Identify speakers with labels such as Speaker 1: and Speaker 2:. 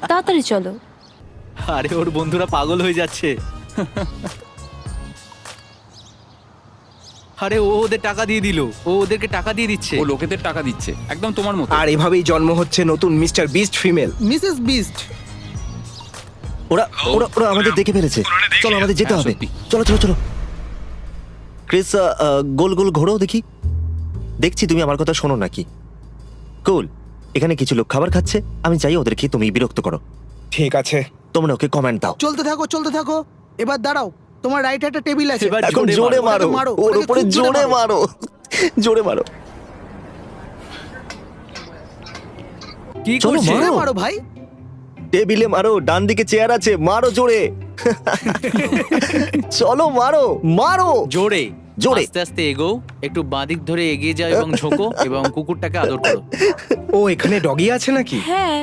Speaker 1: তাড়াতাড়ি চলো।
Speaker 2: আরে ওর বন্ধুরা পাগল হয়ে যাচ্ছে। আরে ও ওদের টাকা দিয়ে দিল, ও ওদেরকে টাকা দিয়ে দিচ্ছে।
Speaker 3: ও লোকেদের টাকা দিচ্ছে, একদম তোমার মতো।
Speaker 4: আর এভাবেই জন্ম হচ্ছে নতুন mister beast female.
Speaker 5: Mrs beast.
Speaker 6: ওরা ওরা ওরা আমাদের দেখে ফেলেছে। চলো আমাদের যেতে
Speaker 3: হ্যাঁ,
Speaker 6: হবে।
Speaker 3: সত্যি।
Speaker 6: চলো চলো চলো। ক্রিস, গোল গোল ঘোরো দেখি। দেখছি তুমি আমার কথা শোনো নাকি। কুল, এখানে কিছু লোক খাবার খাচ্ছে, আমি চাই ওদেরকে তুমি বিরক্ত করো।
Speaker 4: ঠিক আছে।
Speaker 6: তোমরা ওকে কমেন্ট দাও।
Speaker 5: চলতে থাকো চলতে থাকো। এবার দাঁড়াও, তোমার রাইট একটা টেবিল আছে।
Speaker 2: এবার
Speaker 6: এখন
Speaker 2: জোরে
Speaker 6: জোরে
Speaker 2: মারো।
Speaker 6: মারো,
Speaker 5: মারো,
Speaker 6: ওর
Speaker 5: ওটাকে
Speaker 6: উপরে
Speaker 5: খুব জোরে
Speaker 6: জোরে মারো, জোরে মারো।
Speaker 2: কি
Speaker 6: চলো,
Speaker 2: করছে?
Speaker 6: মারো।
Speaker 5: মারো ভাই।
Speaker 6: টেবিলে মারো, ডান দিকে চেয়ার আছে, মারো জোরে। চলো মারো মারো।
Speaker 2: জোরে
Speaker 6: জোরে।
Speaker 2: আস্তে আস্তে এগো, একটু বাঁদিক ধরে এগিয়ে যাও এবং ঝোঁকো এবং কুকুরটাকে আদর করো।
Speaker 4: ও এখানে ডগি আছে নাকি?
Speaker 1: হ্যাঁ,